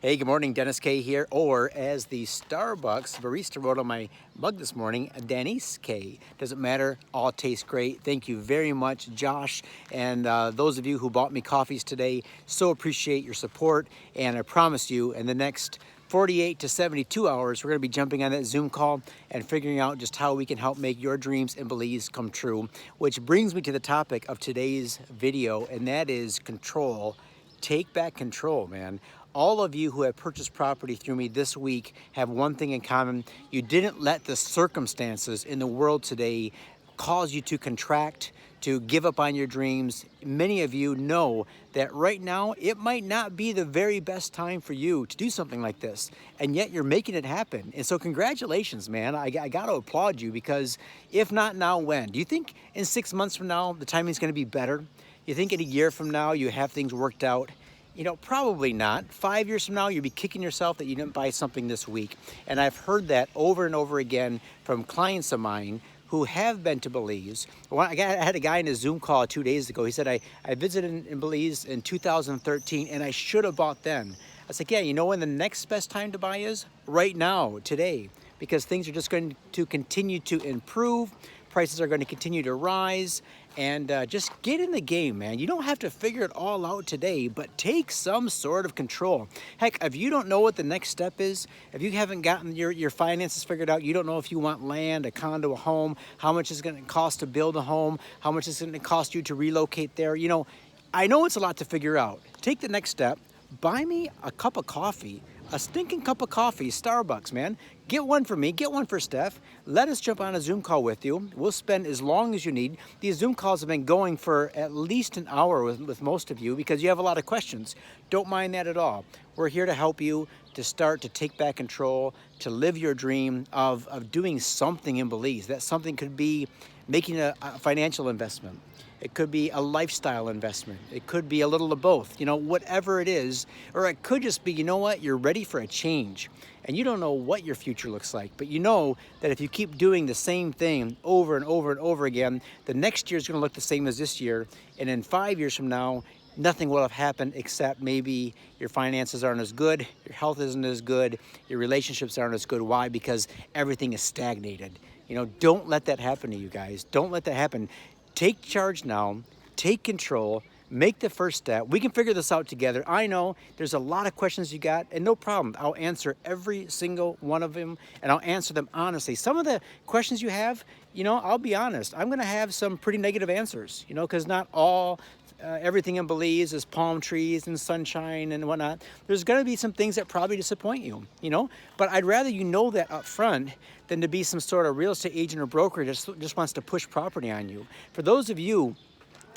Hey, good morning, Dennis K here, or as the Starbucks barista wrote on my mug this morning, Dennis K. Doesn't matter, all tastes great. Thank you very much, Josh, and those of you who bought me coffees today, so appreciate your support, and I promise you, in the next 48 to 72 hours, we're going to be jumping on that Zoom call and figuring out just how we can help make your dreams in Belize come true, which brings me to the topic of today's video, and that is control. Take back control, man. All of you who have purchased property through me this week have one thing in common. You didn't let the circumstances in the world today cause you to contract, to give up on your dreams. Many of you know that right now it might not be the very best time for you to do something like this, and yet you're making it happen. And so congratulations, man. I got to applaud you, because if not now, when? Do you think in 6 months from now the timing's going to be better? You think in a year from now you have things worked out? You know, probably not. 5 years from now, you'll be kicking yourself that you didn't buy something this week. And I've heard that over and over again from clients of mine who have been to Belize. I had a guy in a Zoom call 2 days ago. He said, I visited in Belize in 2013 and I should have bought then. I was like, yeah, you know when the next best time to buy is? Right now, today, because things are just going to continue to improve. Prices are going to continue to rise, and just get in the game, man. You don't have to figure it all out today, but take some sort of control. Heck, if you don't know what the next step is, if you haven't gotten your finances figured out, you don't know if you want land, a condo, a home, how much is it going to cost to build a home, how much is it going to cost you to relocate there. You know, I know it's a lot to figure out. Take the next step. Buy me a cup of coffee, a stinking cup of coffee, Starbucks, man. Get one for me, get one for Steph. Let us jump on a Zoom call with you. We'll spend as long as you need. These Zoom calls have been going for at least an hour with most of you, because you have a lot of questions. Don't mind that at all. We're here to help you to start to take back control, to live your dream of doing something in Belize. That something could be making a financial investment. It could be a lifestyle investment. It could be a little of both, you know, whatever it is. Or it could just be, you know what, you're ready for a change and you don't know what your future looks like. But you know that if you keep doing the same thing over and over and over again, the next year is going to look the same as this year. And in 5 years from now, nothing will have happened except maybe your finances aren't as good, your health isn't as good, your relationships aren't as good. Why? Because everything is stagnated. You know, don't let that happen to you guys. Don't let that happen. Take charge now, take control, make the first step. We can figure this out together. I know there's a lot of questions you got, and no problem. I'll answer every single one of them, and I'll answer them honestly. Some of the questions you have, you know, I'll be honest, I'm gonna have some pretty negative answers, you know, because not all everything in Belize is palm trees and sunshine and whatnot. There's going to be some things that probably disappoint you, you know, but I'd rather you know that up front than to be some sort of real estate agent or broker that just wants to push property on you. For those of you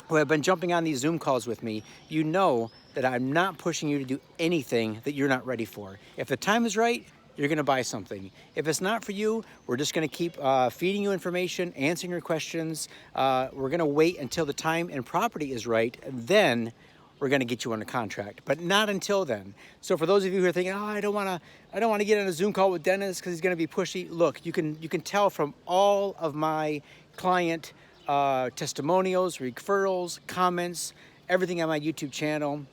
who have been jumping on these Zoom calls with me, you know that I'm not pushing you to do anything that you're not ready for. If the time is right, you're going to buy something. If it's not for you, we're just going to keep feeding you information, answering your questions. We're going to wait until the time and property is right, and then we're going to get you under contract, but not until then. So for those of you who are thinking, oh, I don't want to get on a Zoom call with Dennis because he's going to be pushy. Look, you can tell from all of my client testimonials, referrals, comments, everything on my YouTube channel.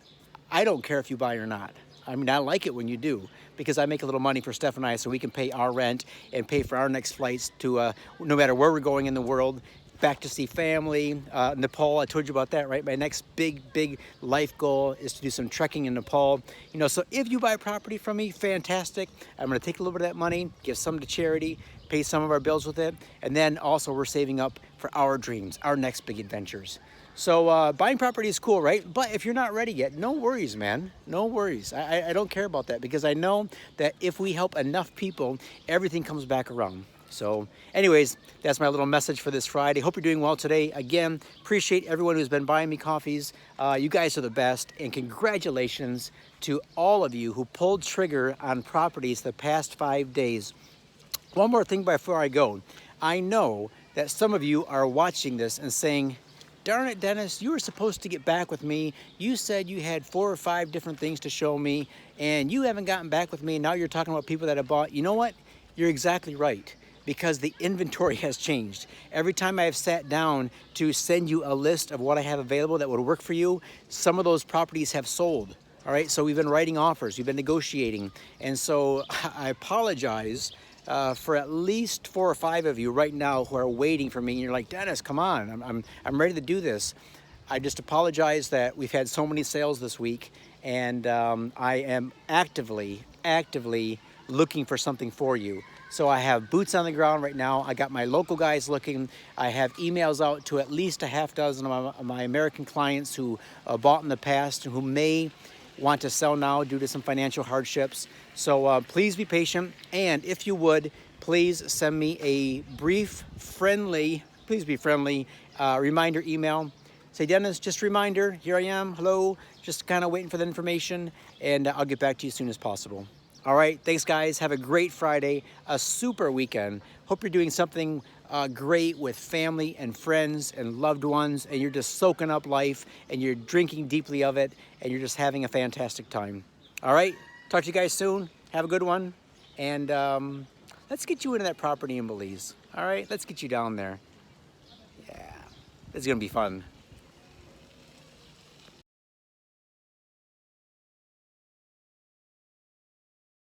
I don't care if you buy or not. I mean, I like it when you do, because I make a little money for Steph and I, so we can pay our rent and pay for our next flights to no matter where we're going in the world, back to see family. Nepal, I told you about that, right? My next big life goal is to do some trekking in Nepal. You know, so if you buy property from me, fantastic. I'm going to take a little bit of that money, give some to charity, pay some of our bills with it, and then also we're saving up for our dreams, our next big adventures. So buying property is cool, right? But if you're not ready yet, no worries, man. No worries. I don't care about that, because I know that if we help enough people, everything comes back around. So anyways, that's my little message for this Friday. Hope you're doing well today. Again, appreciate everyone who's been buying me coffees. You guys are the best, and congratulations to all of you who pulled trigger on properties the past 5 days. One more thing before I go. I know that some of you are watching this and saying, darn it, Dennis, you were supposed to get back with me. You said you had 4 or 5 different things to show me, and you haven't gotten back with me. Now you're talking about people that have bought. You know what? You're exactly right, because the inventory has changed. Every time I have sat down to send you a list of what I have available that would work for you, some of those properties have sold. All right, so we've been writing offers, we've been negotiating, and so I apologize for at least 4 or 5 of you right now who are waiting for me. And you're like, Dennis, come on, I'm ready to do this. I just apologize that we've had so many sales this week, and I am actively looking for something for you. So I have boots on the ground right now. I got my local guys looking. I have emails out to at least a half dozen of my American clients who bought in the past and who may want to sell now due to some financial hardships. So please be patient. And if you would, please send me a brief, friendly, please be friendly, reminder email. Say, Dennis, just a reminder, here I am, hello, just kind of waiting for the information, and I'll get back to you as soon as possible. All right, thanks guys, have a great Friday, a super weekend. Hope you're doing something great with family and friends and loved ones, and you're just soaking up life, and you're drinking deeply of it, and you're just having a fantastic time. All right, talk to you guys soon, have a good one, and let's get you into that property in Belize. All right, let's get you down there. Yeah, it's gonna be fun.